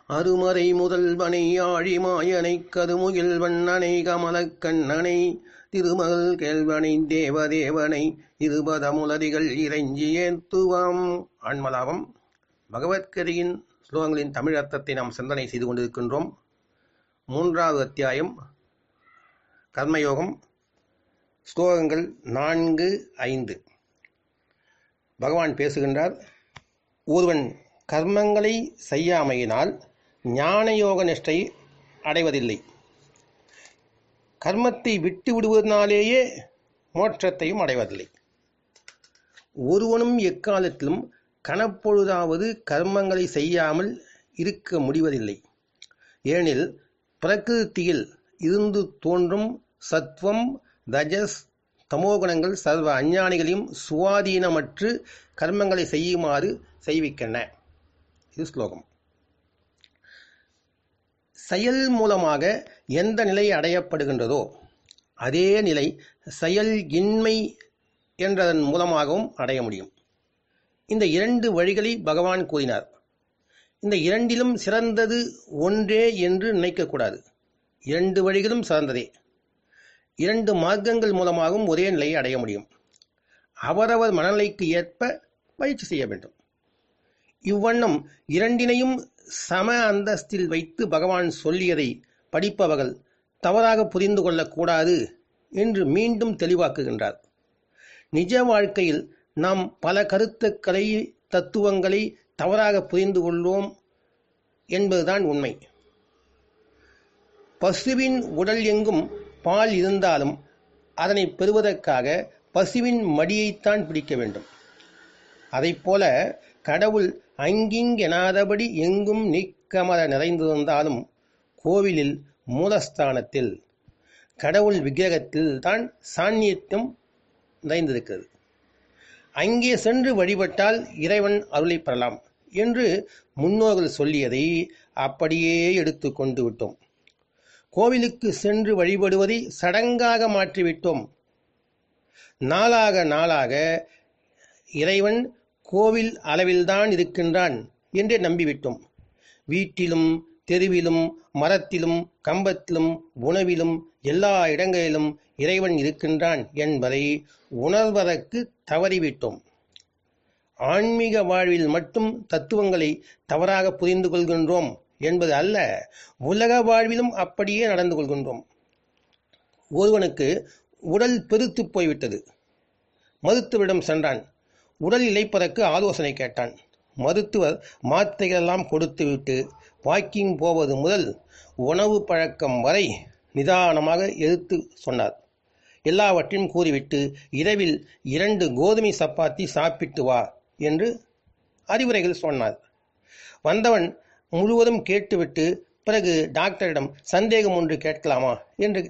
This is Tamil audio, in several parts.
அருமறை முதல்வனை ஆழிமாயனைக் கருமுகில் வண்ணனை கமலக் கண்ணனை திருமகள் கேள்வனை தேவதேவனை இருபதமுலரிகள் இறைஞ்சி ஏத்துவாம். ஆன்மலாபம். பகவத்கீதையின் ஸ்லோகங்களின் தமிழ் அர்த்தத்தை நாம் சிந்தனை செய்து கொண்டிருக்கின்றோம். 3வது அத்தியாயம் கர்மயோகம், ஸ்லோகங்கள் 4, 5. பகவான் பேசுகின்றார். ஒருவன் கர்மங்களை செய்யாமையினால் ஞானயோக நிஷ்டை அடைவதில்லை. கர்மத்தை விட்டு விடுவதனாலேயே மோட்சத்தையும் அடைவதில்லை. ஒருவனும் எக்காலத்திலும் கணப்பொழுதாவது கர்மங்களை செய்யாமல் இருக்க முடிவதில்லை. ஏனெனில் பிரகிருதியில் இருந்து தோன்றும் சத்வம், ரஜஸ், தமோகுணங்கள் சர்வ அஞ்ஞானிகளையும் சுவாதீனமற்று கர்மங்களை செய்யுமாறு செய்விக்கின்றன. இது ஸ்லோகம். செயல் மூலமாக எந்த நிலை அடையப்படுகின்றதோ அதே நிலை செயல் இன்மை என்றதன் மூலமாகவும் அடைய முடியும். இந்த 2 வழிகளை பகவான் கூறினார். இந்த இரண்டிலும் சிறந்தது ஒன்றே என்று நினைக்கக்கூடாது. 2 வழிகளும் சிறந்ததே. 2 மார்க்கங்கள் மூலமாகவும் ஒரே நிலையை அடைய முடியும். அவரவர் மனநிலைக்கு ஏற்ப பயிற்சி செய்ய வேண்டும். இவ்வண்ணம் இரண்டினையும் சம அந்தஸ்தில் வைத்து பகவான் சொல்லியதை படிப்பவர்கள் தவறாக புரிந்து கொள்ளக்கூடாது என்று மீண்டும் தெளிவாக்குகின்றார். நிஜ வாழ்க்கையில் நாம் பல கருத்துக்களை, தத்துவங்களை தவறாக புரிந்து கொள்வோம் என்பதுதான் உண்மை. பசுவின் உடல் எங்கும் பால் இருந்தாலும் அதனை பெறுவதற்காக பசுவின் மடியைத்தான் பிடிக்க வேண்டும். அதைப்போல கடவுள் அங்கிங்கெனாதபடி எங்கும் நீக்கமர நிறைந்திருந்தாலும் கோவிலில் மூலஸ்தானத்தில் கடவுள் விக்கிரகத்தில் தான் சாநித்தியம் நிறைந்திருக்கிறது. அங்கே சென்று வழிபட்டால் இறைவன் அருளை பெறலாம் என்று முன்னோர்கள் சொல்லியதை அப்படியே எடுத்து கொண்டு விட்டோம். கோவிலுக்கு சென்று வழிபடுவதை சடங்காக மாற்றிவிட்டோம். நாளாக நாளாக இறைவன் கோவில் அளவில்தான் இருக்கின்றான் என்றே நம்பிவிட்டோம். வீட்டிலும், தெருவிலும், மரத்திலும், கம்பத்திலும், உணவிலும், எல்லா இடங்களிலும் இறைவன் இருக்கின்றான் என்பதை உணர்வதற்கு தவறிவிட்டோம். ஆன்மீக வாழ்வில் மட்டும் தத்துவங்களை தவறாக புரிந்து கொள்கின்றோம் என்பது அல்ல, உலக வாழ்விலும் அப்படியே நடந்து கொள்கின்றோம். ஒருவனுக்கு உடல் பெருத்து போய்விட்டது. மருத்துவரிடம் சென்றான். உடல் இளைப்பதற்கு ஆலோசனை கேட்டான். மருத்துவர் மாத்திரைகளெல்லாம் கொடுத்துவிட்டு வாக்கிங் போவது முதல் உணவு பழக்கம் வரை நிதானமாக எடுத்து சொன்னார். எல்லாவற்றையும் கூறிவிட்டு இரவில் 2 கோதுமை சப்பாத்தி சாப்பிட்டு வா என்று அறிவுரைகள் சொன்னார். வந்தவன் முழுவதும் கேட்டுவிட்டு பிறகு டாக்டரிடம் சந்தேகம் ஒன்று கேட்கலாமா என்று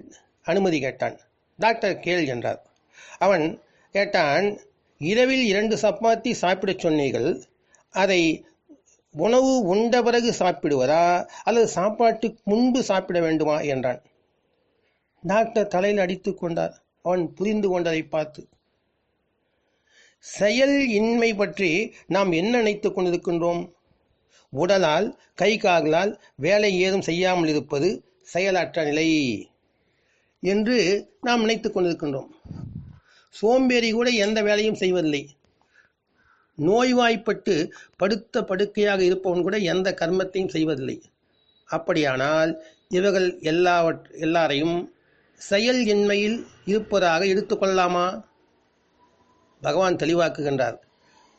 அனுமதி கேட்டான். டாக்டர் கேள் என்றார். அவன் கேட்டான், இரவில் 2 சப்பாத்தி சாப்பிடச் சொன்னீர்கள், அதை உணவு உண்ட பிறகு சாப்பிடுவதா அல்லது சாப்பாட்டுக்கு முன்பு சாப்பிட வேண்டுமா என்றான். டாக்டர் தலையில் அடித்து கொண்டார். அவன் புரிந்து கொண்டதை பார்த்து. செயல் இன்மை பற்றி நாம் என்ன நினைத்துக் கொண்டிருக்கின்றோம்? உடலால், கை கால்களால் வேலை ஏதும் செய்யாமல் இருப்பது செயலற்ற நிலை என்று நாம் நினைத்துக் கொண்டிருக்கின்றோம். சோம்பேறி கூட எந்த வேலையும் செய்வதில்லை. நோய்வாய்ப்பட்டு படுத்த படுக்கையாக இருப்பவன் கூட எந்த கர்மத்தையும் செய்வதில்லை. அப்படியானால் இவர்கள் எல்லாரையும் செயல் இன்மையில் இருப்பதாக எடுத்துக்கொள்ளலாமா? பகவான் தெளிவாக்குகின்றார்.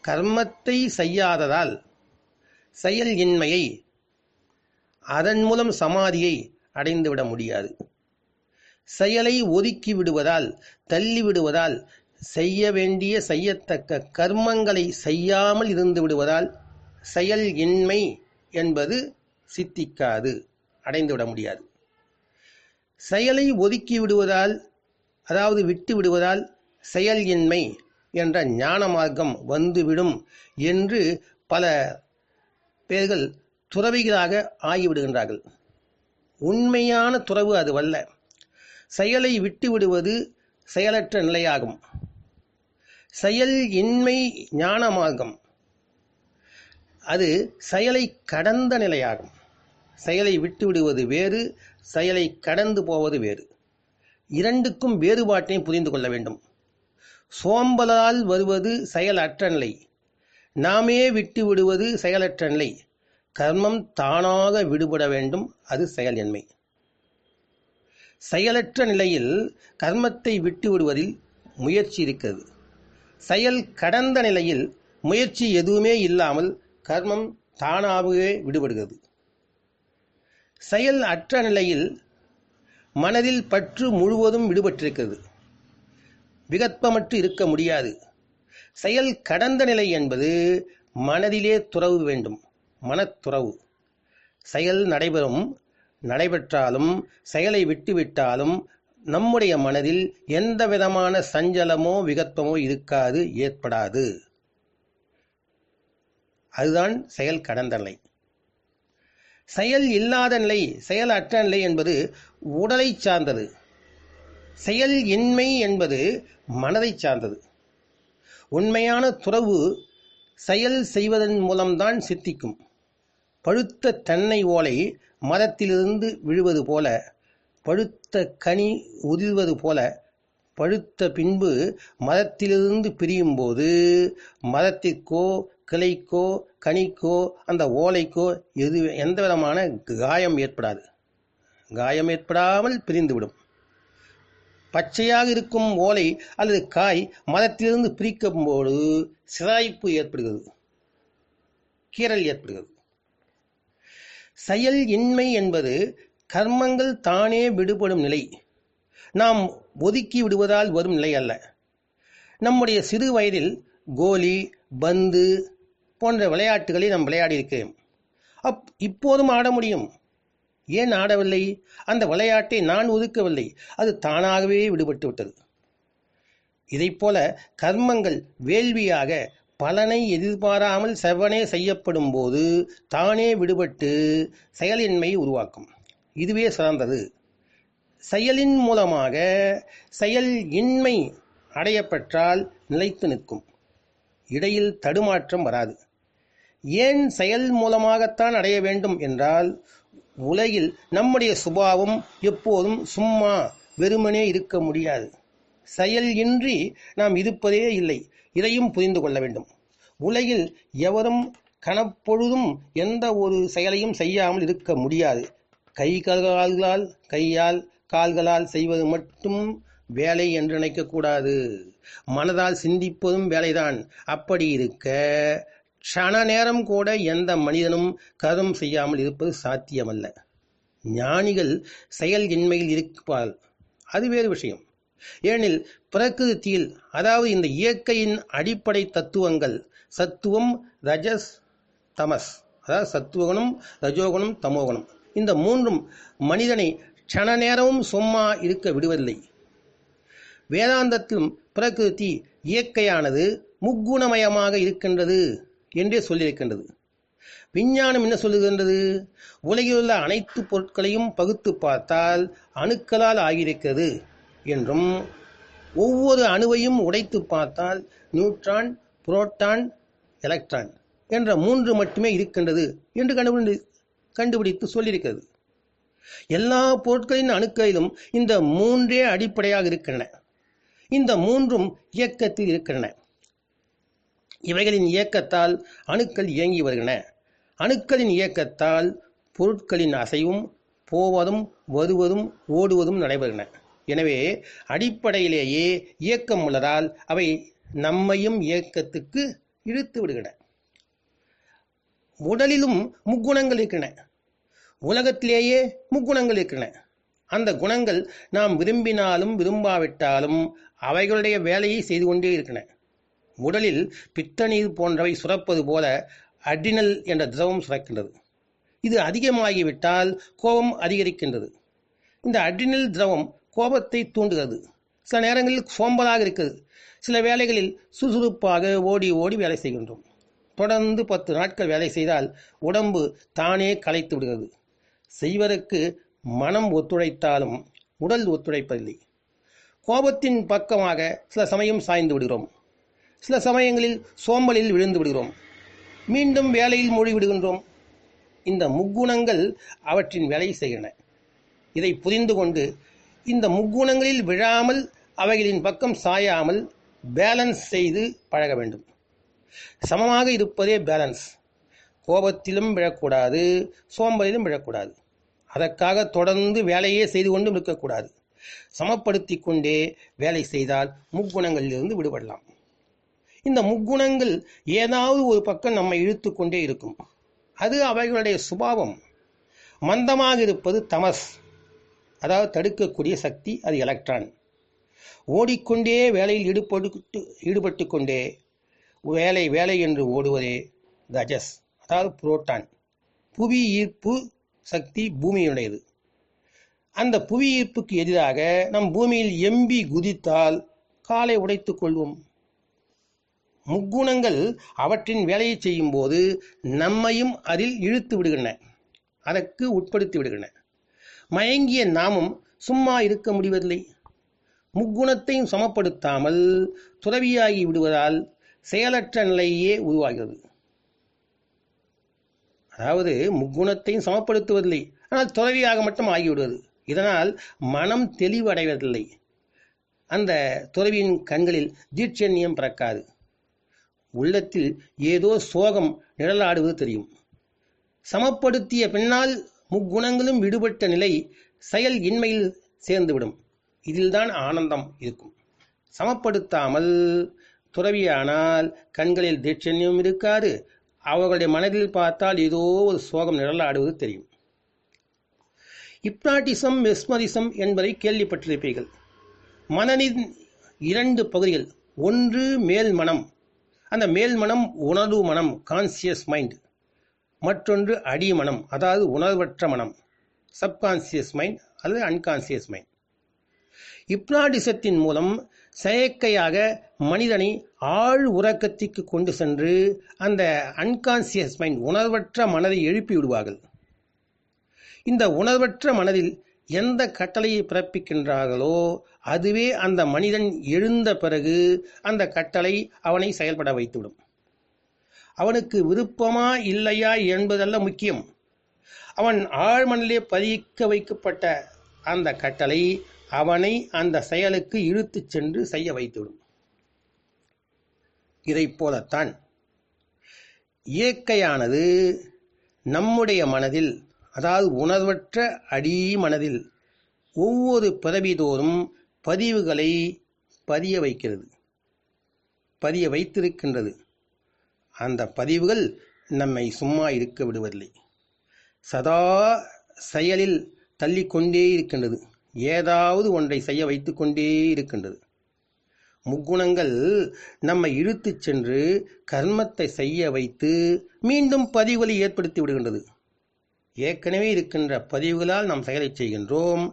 கர்மத்தை செய்யாததால் செயல் இன்மையை, அதன் மூலம் சமாதியை அடைந்துவிட முடியாது. செயலை ஒதுக்கி விடுவதால், தள்ளி விடுவதால், செய்ய வேண்டிய செய்யத்தக்க கர்மங்களை செய்யாமல் இருந்து விடுவதால் செயல் இன்மை என்பது சித்திக்காது, அடைந்துவிட முடியாது. செயலை ஒதுக்கி விடுவதால், அதாவது விட்டு விடுவதால் செயல் இன்மை என்ற ஞான மார்க்கம் வந்துவிடும் என்று பல பேர்கள் துறவிகளாக ஆகிவிடுகின்றார்கள். உண்மையான துறவு அதுவல்ல. செயலை விட்டு விடுவது செயலற்ற நிலையாகும். செயல் இன்மை ஞான மார்க்கம். அது செயலை கடந்த நிலையாகும். செயலை விட்டுவிடுவது வேறு, செயலை கடந்து போவது வேறு. இரண்டுக்கும் வேறுபாட்டை புரிந்து கொள்ள வேண்டும். சோம்பலால் வருவது செயலற்ற நிலை. நாமே விட்டு விடுவது செயலற்ற நிலை. கர்மம் தானாக விடுபட வேண்டும், அது செயலின்மை. செயலற்ற நிலையில் கர்மத்தை விட்டு விடுவதில் முயற்சி இருக்கிறது. செயல் கடந்த நிலையில் முயற்சி எதுவுமே இல்லாமல் கர்மம் தானாகவே விடுபடுகிறது. செயல் அற்ற நிலையில் மனதில் பற்று முழுவதும் விடுபட்டிருக்கிறது. விகற்பமற்று இருக்க முடியாது. செயல் கடந்த நிலை என்பது மனதிலே துறவு வேண்டும், மனத்துறவு. செயல் நடைபெற்றாலும் செயலை விட்டுவிட்டாலும் நம்முடைய மனதில் எந்த விதமான சஞ்சலமோ விகற்பமோ இருக்காது, ஏற்படாது. அதுதான் செயல் கடந்த நிலை. செயல் இல்லாத நிலை, செயல் அற்ற நிலை என்பது உடலை சார்ந்தது. செயல் இன்மை என்பது மனதை சார்ந்தது. உண்மையான துறவு செயல் செய்வதன் மூலம்தான் சித்திக்கும். பழுத்த தென்னை ஓலை மரத்திலிருந்து விழுவது போல, பழுத்த கனி உதிர்வது போல, பழுத்த பின்பு மரத்திலிருந்து பிரியும் போது மரத்திற்கோ கிளைக்கோ கனிக்கோ அந்த ஓலைக்கோ எந்த விதமான காயம் ஏற்படாது. காயம் ஏற்படாமல் பிரிந்துவிடும். பச்சையாக இருக்கும் ஓலை அல்லது காய் மரத்திலிருந்து பிரிக்கும் போது சிராய்ப்பு ஏற்படுகிறது, கீறல் ஏற்படுகிறது. செயல் இன்மை என்பது கர்மங்கள் தானே விடுபடும் நிலை. நாம் ஒதுக்கி விடுவதால் வரும் நிலை அல்ல. நம்முடைய சிறு வயதில் கோலி, பந்து போன்ற விளையாட்டுகளை நாம் விளையாடி இருக்கிறோம். இப்போதும் ஆட முடியும். ஏன் ஆடவில்லை? அந்த விளையாட்டை நான் ஒதுக்கவில்லை, அது தானாகவே விடுபட்டு விட்டது. இதைப்போல கர்மங்கள் வேள்வியாக பலனை எதிர்பாராமல் செவ்வனே செய்யப்படும் போது தானே விடுபட்டு செயலின்மை உருவாக்கும். இதுவே சிறந்தது. செயலின் மூலமாக செயல் இன்மை அடையப்பெற்றால் நிலைத்து நிற்கும், இடையில் தடுமாற்றம் வராது. ஏன் செயல் மூலமாகத்தான் அடைய வேண்டும் என்றால், உலகில் நம்முடைய சுபாவம் எப்போதும் சும்மா வெறுமனே இருக்க முடியாது. செயல் இன்றி நாம் இருப்பதே இல்லை. இதையும் புரிந்து கொள்ள வேண்டும். உலகில் எவரும் கணப்பொழுதும் எந்த ஒரு செயலையும் செய்யாமல் இருக்க முடியாது. கையால் கால்களால் செய்வது மட்டும் வேலை என்று நினைக்கக்கூடாது. மனதால் சிந்திப்பதும் வேலைதான். அப்படி இருக்க க்ஷண நேரம் கூட எந்த மனிதனும் கர்மம் செய்யாமல் இருப்பது சாத்தியமல்ல. ஞானிகள் செயல் இன்மையில் இருப்பார்கள், அது வேறு விஷயம். ஏனெனில் பிரகிருதியில், அதாவது இந்த இயற்கையின் அடிப்படை தத்துவங்கள் சத்துவம், ரஜஸ், தமஸ், அதாவது சத்துவகுணம், ரஜோகுணம், தமோகுணம், இந்த மூன்றும் மனிதனை க்ஷண நேரமும் சும்மா இருக்க விடுவதில்லை. வேதாந்தத்திலும் பிரகிருதி இயற்கையானது முக்குணமயமாக இருக்கின்றது என்றே சொல்லியிருக்கின்றது. விஞ்ஞானம் என்ன சொல்லுகின்றது? உலகில் உள்ள அனைத்து பொருட்களையும் பகுத்து பார்த்தால் அணுக்களால் ஆகியிருக்கிறது என்றும், ஒவ்வொரு அணுவையும் உடைத்து பார்த்தால் நியூட்ரான், புரோட்டான், எலக்ட்ரான் என்ற 3 மட்டுமே இருக்கின்றது என்று கண்டுபிடித்து சொல்லியிருக்கிறது. எல்லா பொருட்களின் அணுக்களிலும் இந்த 3 அடிப்படையாக இருக்கின்றன. இந்த 3 இயக்கத்தில் இருக்கின்றன. இவைகளின் இயக்கத்தால் அணுக்கள் இயங்கி வருகின்றன. அணுக்களின் இயக்கத்தால் பொருட்களின் அசைவும் போவதும் வருவதும் ஓடுவதும் நடைபெறுகின்றன. எனவே அடிப்படையிலேயே இயக்கம் உள்ளதால் அவை நம்மையும் இயக்கத்துக்கு இழுத்து விடுகின்றன. உடலிலும் முக்குணங்கள் இருக்கின்றன. உலகத்திலேயே முக்குணங்கள் இருக்கின்றன. அந்த குணங்கள் நாம் விரும்பினாலும் விரும்பாவிட்டாலும் அவைகளுடைய வேலையை செய்து கொண்டே இருக்கின்றன. உடலில் பித்தநீர் போன்றவை சுரப்பது போல அட்ரினல் என்ற திரவம் சுரக்கின்றது. இது அதிகமாகிவிட்டால் கோபம் அதிகரிக்கின்றது. இந்த அட்ரினல் திரவம் கோபத்தை தூண்டுகிறது. சில நேரங்களில் சோம்பலாக இருக்கிறது. சில வேளைகளில் சுறுசுறுப்பாக ஓடி ஓடி வேலை செய்கின்றோம். தொடர்ந்து 10 நாட்கள் வேலை செய்தால் உடம்பு தானே களைத்து விடுகிறது. செய்வதற்கு மனம் ஒத்துழைத்தாலும் உடல் ஒத்துழைப்பதில்லை. கோபத்தின் பக்கமாக சில சமயம் சாய்ந்து விடுகிறோம். சில சமயங்களில் சோம்பலில் விழுந்து விடுகிறோம். மீண்டும் வேலையில் மூழ்கி விடுகின்றோம். இந்த முக்குணங்கள் அவற்றின் வேலை செய்கின்றன. இதை புரிந்து கொண்டு இந்த முக்குணங்களில் விழாமல் அவைகளின் பக்கம் சாயாமல் பேலன்ஸ் செய்து பழக வேண்டும். சமமாக இருப்பதே பேலன்ஸ். கோபத்திலும் விழக்கூடாது, சோம்பலிலும் விழக்கூடாது. அதற்காக தொடர்ந்து வேலையே செய்து கொண்டும் இருக்கக்கூடாது. சமப்படுத்தி கொண்டே வேலை செய்தால் முக்குணங்களிலிருந்து விடுபடலாம். இந்த முக்குணங்கள் ஏதாவது ஒரு பக்கம் நம்மை இழுத்து கொண்டே இருக்கும். அது அவைகளுடைய சுபாவம். மந்தமாக இருப்பது தமஸ், அதாவது தடுக்கக்கூடிய சக்தி, அது எலக்ட்ரான். ஓடிக்கொண்டே வேலையில் ஈடுபட்டு கொண்டே வேலை வேலை என்று ஓடுவதே ரஜஸ், அதாவது புரோட்டான். புவி ஈர்ப்பு சக்தி பூமியுடையது. அந்த புவி ஈர்ப்புக்கு எதிராக நம் பூமியில் எம்பி குதித்தால் காலை உடைத்துக் கொள்வோம். முக்குணங்கள் அவற்றின் வேலையை செய்யும் போது நம்மையும் அதில் இழுத்து விடுகின்றன, அதற்கு உட்படுத்தி விடுகின்றன. மயங்கிய நாமும் சும்மா இருக்க முடிவதில்லை. முக்குணத்தையும் சமப்படுத்தாமல் துறவியாகி விடுவதால் செயலற்ற நிலையே உருவாகிறது. அதாவது முக்குணத்தையும் சமப்படுத்துவதில்லை, ஆனால் துறவியாக மட்டும் ஆகிவிடுவது. இதனால் மனம் தெளிவடைவதில்லை. அந்த துறவியின் கண்களில் தீட்சண்யம் பிறக்காது. உள்ளத்தில் ஏதோ சோகம் நிழலாடுவது தெரியும். சமப்படுத்திய பின்னால் முக்குணங்களும் விடுபட்ட நிலை செயல் இன்மையில் சேர்ந்துவிடும். இதில்தான் ஆனந்தம் இருக்கும். சமப்படுத்தாமல் துறவியானால் கண்களில் தீட்சண்யம் இருக்காது. அவர்களுடைய மனதில் பார்த்தால் ஏதோ ஒரு சோகம் நிழலாடுவது தெரியும். ஹிப்னாட்டிசம், மெஸ்மரிசம் என்பதை கேள்விப்பட்டிருப்பீர்கள். மனதின் 2 பகுதிகள். ஒன்று மேல் மனம். அந்த மேல் மனம் உணர்வு மனம், கான்சியஸ் மைண்ட். மற்றொன்று அடி மனம், அதாவது உணர்வற்ற மனம், சப்கான்சியஸ் மைண்ட் அல்லது அன்கான்சியஸ் மைண்ட். ஹிப்னாட்டிசத்தின் மூலம் செயற்கையாக மனிதனை ஆழ் உறக்கத்திற்கு கொண்டு சென்று அந்த அன்கான்சியஸ் மைண்ட், உணர்வற்ற மனதை எழுப்பி விடுவார்கள். இந்த உணர்வற்ற மனதில் எந்த கட்டளையை பிறப்பிக்கின்றார்களோ அதுவே அந்த மனிதன் எழுந்த பிறகு அந்த கட்டளை அவனை செயல்பட வைத்துவிடும். அவனுக்கு விருப்பமா இல்லையா என்பதல்ல முக்கியம். அவன் ஆழ்மனதிலே பதிக்க வைக்கப்பட்ட அந்த கட்டளை அவனை அந்த செயலுக்கு இழுத்துச் சென்று செய்ய வைத்துவிடும். இதைப் போலத்தான் இயற்கையானது நம்முடைய மனதில், அதாவது உணர்வற்ற அடி மனதில் ஒவ்வொரு பிறவிதோறும் பதிவுகளை பதிய வைக்கிறது, பதிய வைத்திருக்கின்றது. அந்த பதிவுகள் நம்மை சும்மா இருக்க விடுவதில்லை. சதா செயலில் தள்ளிக்கொண்டே இருக்கின்றது. ஏதாவது ஒன்றை செய்ய வைத்து கொண்டே இருக்கின்றது. முக்குணங்கள் நம்மை இழுத்துச் சென்று கர்மத்தை செய்ய வைத்து மீண்டும் பதிவுகளை ஏற்படுத்தி விடுகின்றது. ஏற்கனவே இருக்கின்ற பதிவுகளால் நாம் செயலை செய்கின்றோம்.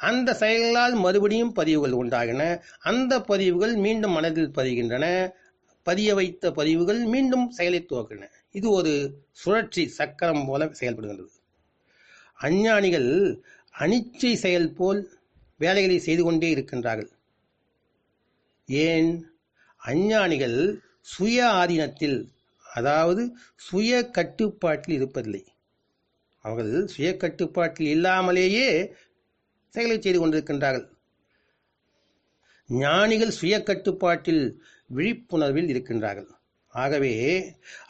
அந்த செயல்களால் மறுபடியும் பதிவுகள் உண்டாகின. அந்த பதிவுகள் மீண்டும் மனதில் பதிகின்றன. பதிய வைத்த பதிவுகள் மீண்டும் செயலை துவக்கின. இது ஒரு சுழற்சி சக்கரம் போல செயல்படுகின்றது. அஞ்ஞானிகள் அனிச்சை செயல் போல் வேலைகளை செய்து கொண்டே இருக்கின்றார்கள். ஏன்? அஞ்ஞானிகள் சுய ஆதீனத்தில், அதாவது சுய கட்டுப்பாட்டில் இருப்பதில்லை. அவர்கள் சுய கட்டுப்பாட்டில் இல்லாமலேயே செயலை செய்து கொண்டிருக்கின்றார்கள். ஞானிகள் சுய கட்டுப்பாட்டில், விழிப்புணர்வில் இருக்கின்றார்கள். ஆகவே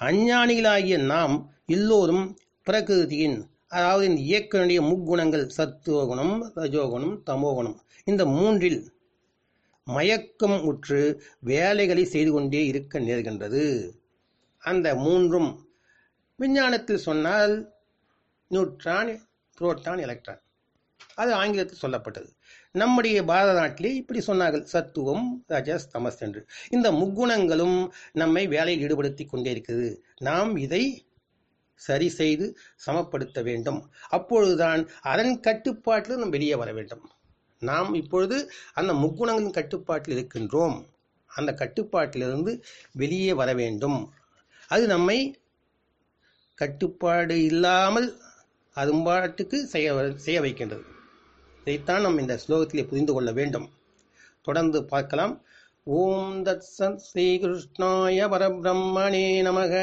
அஞ்ஞானிகளாகிய நாம் எல்லோரும் பிரகிருதியின், அதாவது இந்த இயற்கையுடைய முக்குணங்கள், சத்துவகுணம், ரஜோகுணம், தமோகுணம், இந்த 3இல் மயக்கம் உற்று வேலைகளை செய்து கொண்டே இருக்க நேர்கின்றது. அந்த 3ம் விஞ்ஞானத்தில் சொன்னால் நியூட்ரான், புரோட்டான், எலக்ட்ரான். அது ஆங்கிலத்தில் சொல்லப்பட்டது. நம்முடைய பாரத நாட்டிலே இப்படி சொன்னார்கள், சத்துவம், ரஜஸ், தமஸ் என்று. இந்த முக்குணங்களும் நம்மை வேலையில் ஈடுபடுத்தி கொண்டே இருக்கிறது. நாம் இதை சரி செய்து சமப்படுத்த வேண்டும். அப்பொழுதுதான் அதன் கட்டுப்பாட்டில் நாம் வெளியே வர வேண்டும். நாம் இப்பொழுது அந்த முக்குணங்களின் கட்டுப்பாட்டில் இருக்கின்றோம். அந்த கட்டுப்பாட்டிலிருந்து வெளியே வர வேண்டும். அது நம்மை கட்டுப்பாடு இல்லாமல் அதுபாட்டுக்கு செய்ய வைக்கின்றது. இதைத்தான் நாம் இந்த ஸ்லோகத்திலே புரிந்து கொள்ள வேண்டும். தொடர்ந்து பார்க்கலாம். ஓம் தத் சத் ஸ்ரீ கிருஷ்ணாய பரபிரம்மணே நமக.